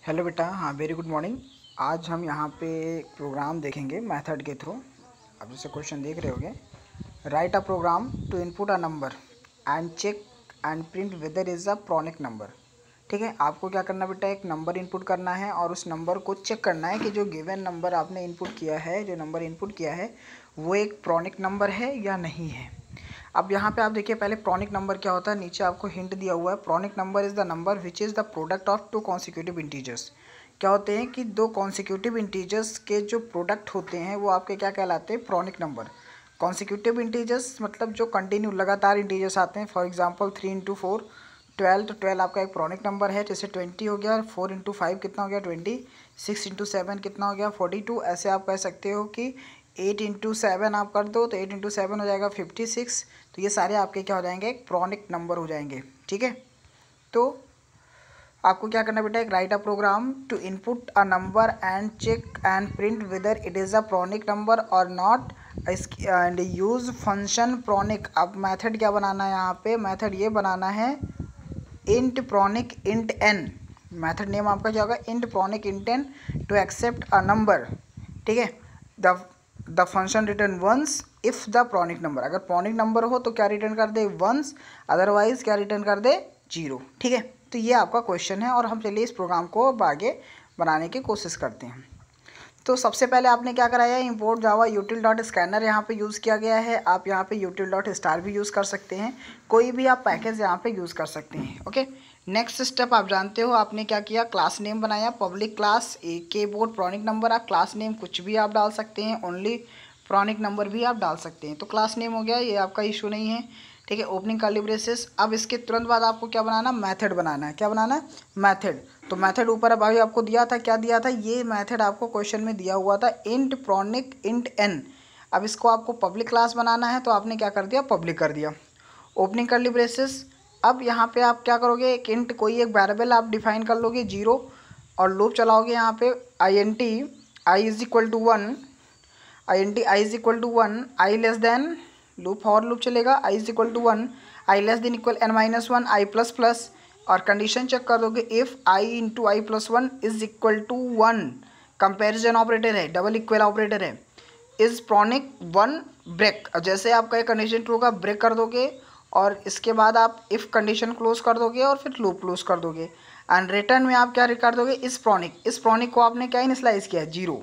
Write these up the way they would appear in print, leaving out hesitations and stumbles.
Hello बेटा, हाँ very good morning. आज हम यहाँ पे प्रोग्राम देखेंगे मेथड के थ्रू। अब जैसे क्वेश्चन देख रहे होगे, write a program to input a number and check and print whether is a pronic number. ठीक है, आपको क्या करना बेटा, एक नंबर इनपुट करना है और उस नंबर को चेक करना है कि जो गिवन नंबर आपने इनपुट किया है, जो नंबर इनपुट किया है वो एक प्रोनिक नंबर है या नहीं है। अब यहाँ पे आप देखिए, पहले प्रोनिक नंबर क्या होता है, नीचे आपको हिंट दिया हुआ है। Pronic number is the number which is the product of two consecutive integers. क्या होते हैं कि दो कॉन्सिक्यूटिव इंटीजर्स के जो प्रोडक्ट होते हैं वो आपके क्या कहलाते हैं, प्रोनिक नंबर। कॉन्सिक्यूटिव इंटीजर्स मतलब जो कंटिन्यू लगातार इंटीजर्स आते हैं। फॉर एग्जांपल 3 इंटू 4 12, तो 12 आपका एक प्रोनिक नंबर है। जैसे 20 हो गया, 4 इंटू 5 कितना हो गया 20, 6 इंटू 7 कितना हो गया 42। ऐसे आप कह सकते हो कि 8 इंटू 7 आप कर दो तो 8 इंटू 7 हो जाएगा 56। तो ये सारे आपके क्या हो जाएंगे, एक प्रोनिक नंबर हो जाएंगे। ठीक है, तो आपको क्या करना बेटा, एक write a program to input a number and check and print whether it is a pronic number और not and use function pronic. अब मेथड क्या बनाना है, यहाँ पे मेथड ये बनाना है int pronic int n. Method name आपका क्या होगा, int pronic int n to accept a number. ठीक है, the function return once if the pronic number. अगर प्रोनिक नंबर हो तो क्या रिटर्न कर दे, वंस, अदरवाइज क्या रिटर्न कर दे, 0। ठीक है, तो ये आपका क्वेश्चन है और हम चलिए इस प्रोग्राम को अब आगे बनाने की कोशिश करते हैं। तो सबसे पहले आपने क्या कराया, इंपोर्ट जावा यूटिल डॉट स्कैनर यहाँ पे यूज़ किया गया है। आप यहाँ पे यूटिल डॉट स्टार भी यूज़ कर सकते हैं, कोई भी आप पैकेज यहाँ पे यूज़ कर सकते हैं। ओके, नेक्स्ट स्टेप आप जानते हो, आपने क्या किया, क्लास नेम बनाया, पब्लिक क्लास के बोर्ड प्रोनिक नंबर। आप क्लास नेम कुछ भी आप डाल सकते हैं, ओनली प्रोनिक नंबर भी आप डाल सकते हैं। तो क्लास नेम हो गया, ये आपका इशू नहीं है। ठीक है, ओपनिंग कर्ली ब्रेसेस। अब इसके तुरंत बाद आपको क्या बनाना, मेथड बनाना है। क्या बनाना है, मेथड। तो मेथड ऊपर अब अभी आपको दिया था, क्या दिया था, ये मेथड आपको क्वेश्चन में दिया हुआ था, इंट प्रोनिक इंट एन। अब इसको आपको पब्लिक क्लास बनाना है तो आपने क्या कर दिया, पब्लिक कर दिया, ओपनिंग कर्ली ब्रेसेस। अब यहाँ पे आप क्या करोगे, एक इंट कोई एक वेरिएबल आप डिफाइन कर लोगे 0 और लूप चलाओगे यहाँ पे int i is equal to 1, int i is equal to 1, i less than, loop for loop चलेगा, i is equal to 1, i less than equal n-1, i plus plus, और condition check कर दोगे if i into i plus 1 is equal to 1। Comparison operator है, double equal operator है, is pronic 1 break. जैसे आपका एक condition true का break कर दोगे और इसके बाद आप इफ़ कंडीशन क्लोज कर दोगे और फिर लूप क्लोज कर दोगे एंड रिटर्न में आप क्या कर दोगे, इस प्रोनिक। इस प्रोनिक को आपने क्या इनिशियलाइज किया है, 0।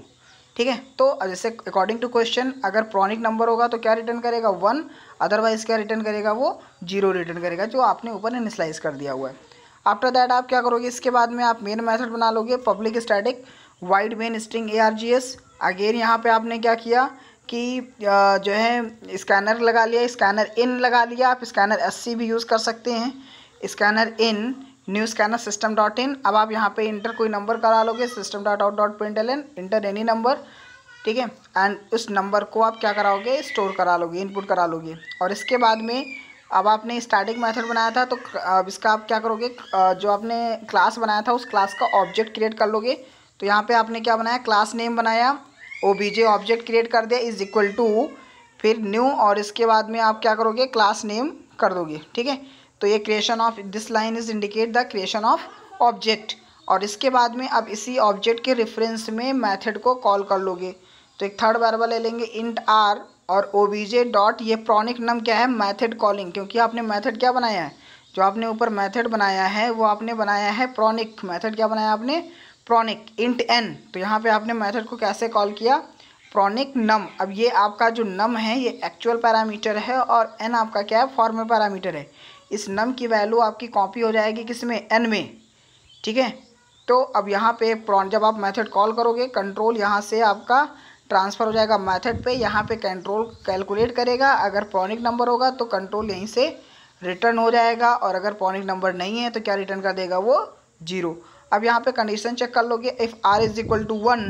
ठीक है, तो जैसे अकॉर्डिंग टू क्वेश्चन अगर प्रोनिक नंबर होगा तो क्या रिटर्न करेगा, 1, अदरवाइज क्या रिटर्न करेगा, वो 0 रिटर्न करेगा, जो आपने ऊपर इनिशियलाइज कर दिया हुआ है। आफ्टर दैट आप क्या करोगे, इसके बाद में आप मेन मेथड बना लोगे, public static wide main string args। Again यहाँ पे आपने क्या किया कि जो है स्कैनर लगा लिया, स्कैनर इन लगा लिया, आप स्कैनर sc भी यूज़ कर सकते हैं, scanner in new scanner system dot in. अब आप यहाँ पे इंटर कोई नंबर करा लोगे, system dot out dot println inter any number. ठीक है, एंड उस नंबर को आप क्या कराओगे, स्टोर करा लोगे, इनपुट करा लोगे। और इसके बाद में अब आपने स्टैटिक मेथड बनाया था तो अब इसका आप क्या करोगे, जो आपने क्लास बनाया था उस क्लास का ऑब्जेक्ट क्रिएट कर लोगे। तो यहाँ पे आपने क्या बनाया, क्लास नेम बनाया, ओबीजे ऑब्जेक्ट क्रिएट कर दिया इज इक्वल टू, फिर न्यू, और इसके बाद में आप क्या करोगे, क्लास नेम कर दोगे। ठीक है, तो ये creation of this line is indicate the creation of object. और इसके बाद में अब इसी ऑब्जेक्ट के रेफरेंस में मेथड को कॉल कर लोगे। तो एक थर्ड वेरिएबल ले लेंगे इंट आर और ओबीजे डॉट, ये प्रोनिक नम क्या है, मेथड कॉलिंग, क्योंकि आपने मेथड क्या बनाया है, जो आपने ऊपर मेथड बनाया है वो आपने बनाया है प्रोनिक। मेथड क्या बनाया आपने, प्रोनिक इंट एन। तो यहाँ पे आपने मेथड को कैसे कॉल किया, प्रोनिक नम। अब ये आपका जो नम है ये एक्चुअल पैरामीटर है और एन आपका क्या है, फॉर्मल पैरामीटर है। इस नम की वैल्यू आपकी कॉपी हो जाएगी किसमें, एन में। ठीक है, तो अब यहाँ पे जब आप मेथड कॉल करोगे कंट्रोल यहाँ से आपका ट्रांसफ़र हो जाएगा मेथड पे, यहाँ पे कंट्रोल कैलकुलेट करेगा, अगर प्रोनिक नंबर होगा तो कंट्रोल यहीं से रिटर्न हो जाएगा, और अगर प्रोनिक नंबर नहीं है तो क्या रिटर्न कर देगा, वो 0। अब यहाँ पे कंडीशन चेक कर लोगे, if r is equal to 1,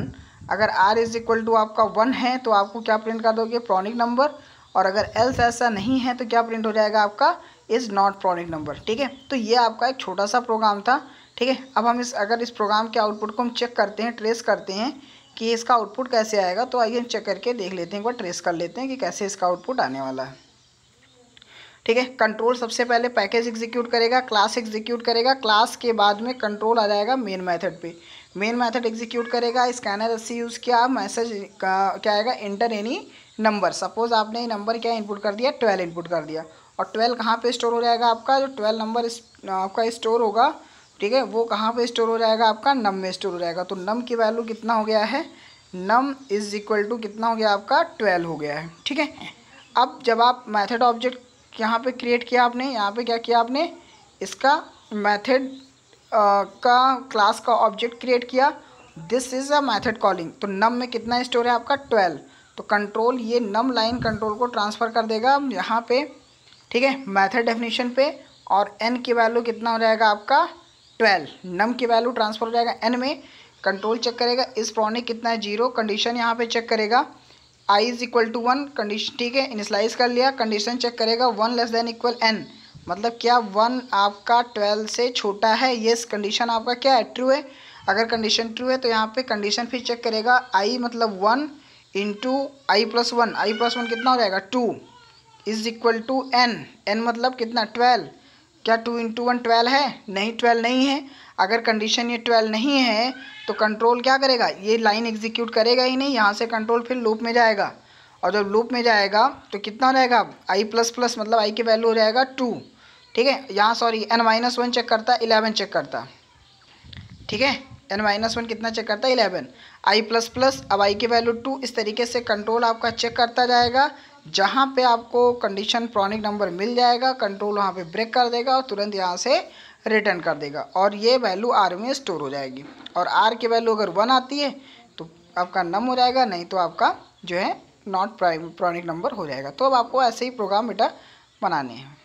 अगर आर इज इक्वल टू आपका 1 है तो आपको क्या प्रिंट कर दोगे, प्रोनिक नंबर, और अगर एल्स ऐसा नहीं है तो क्या प्रिंट हो जाएगा आपका, इज़ नॉट प्रोनिक नंबर। ठीक है, तो ये आपका एक छोटा सा प्रोग्राम था। ठीक है, अब हम अगर इस प्रोग्राम के आउटपुट को हम चेक करते हैं, ट्रेस करते हैं कि इसका आउटपुट कैसे आएगा, तो आइए हम चेक करके देख लेते हैं, एक बार ट्रेस कर लेते हैं कि कैसे इसका आउटपुट आने वाला है। ठीक है। कंट्रोल सबसे पहले पैकेज एग्जीक्यूट करेगा, क्लास एग्जीक्यूट करेगा, क्लास के बाद में कंट्रोल आ जाएगा मेन मेथड पे, मेन मेथड एग्जीक्यूट करेगा, स्कैनर एससी यूज़ किया, मैसेज का क्या आएगा, इंटर एनी नंबर। सपोज आपने नंबर क्या इनपुट कर दिया, 12 इनपुट कर दिया, और 12 कहाँ पे स्टोर हो जाएगा आपका, जो 12 नंबर आपका स्टोर होगा, ठीक है, वो कहाँ पे स्टोर हो जाएगा आपका, नम में स्टोर हो जाएगा। तो नम की वैल्यू कितना हो गया है, नम इज इक्वल टू कितना हो गया आपका, 12 हो गया है, ठीक है। अब जब आप मेथड ऑब्जेक्ट यहाँ पे क्रिएट किया आपने, यहाँ पे क्या किया आपने, इसका मेथड का क्लास का ऑब्जेक्ट क्रिएट किया, this is a method calling. तो नम में कितना स्टोर है आपका, 12। तो कंट्रोल ये नम लाइन कंट्रोल को ट्रांसफ़र कर देगा यहाँ पे, ठीक है, मेथड डेफिनेशन पे, और एन की वैल्यू कितना हो जाएगा आपका, 12। नम की वैल्यू ट्रांसफ़र हो जाएगा एन में, कंट्रोल चेक करेगा इस प्रॉनिक कितना है, 0, कंडीशन यहाँ पे चेक करेगा I is equal to 1, condition, ठीक है, इनिशलाइज कर लिया, कंडीशन चेक करेगा 1 लेस देन इक्वल एन, मतलब क्या 1 आपका 12 से छोटा है, येस कंडीशन आपका क्या है, ट्रू है। अगर कंडीशन ट्रू है तो यहाँ पे कंडीशन फिर चेक करेगा, आई मतलब 1 into i plus 1, i plus 1 कितना हो जाएगा, 2 is equal to n, n मतलब कितना 12, क्या 2 इंटू 1 12 है, नहीं 12 नहीं है। अगर कंडीशन ये 12 नहीं है तो कंट्रोल क्या करेगा, ये लाइन एग्जीक्यूट करेगा ही नहीं, यहाँ से कंट्रोल फिर लूप में जाएगा, और जब लूप में जाएगा तो कितना हो जाएगा, आई प्लस प्लस मतलब आई की वैल्यू हो जाएगा 2, ठीक है। यहाँ सॉरी एन माइनस 1 चेक करता, 11 चेक करता, ठीक है, एन माइनस 1 कितना चेक करता है, 11, आई प्लस प्लस, अब आई की वैल्यू 2। इस तरीके से कंट्रोल आपका चेक करता जाएगा, जहाँ पे आपको कंडीशन प्रॉनिक नंबर मिल जाएगा कंट्रोल वहाँ पे ब्रेक कर देगा और तुरंत यहाँ से रिटर्न कर देगा, और ये वैल्यू आर में स्टोर हो जाएगी। और आर की वैल्यू अगर 1 आती है तो आपका नम हो जाएगा, नहीं तो आपका जो है नॉट प्रॉनिक नंबर हो जाएगा। तो अब आपको ऐसे ही प्रोग्राम बेटा बनाने हैं।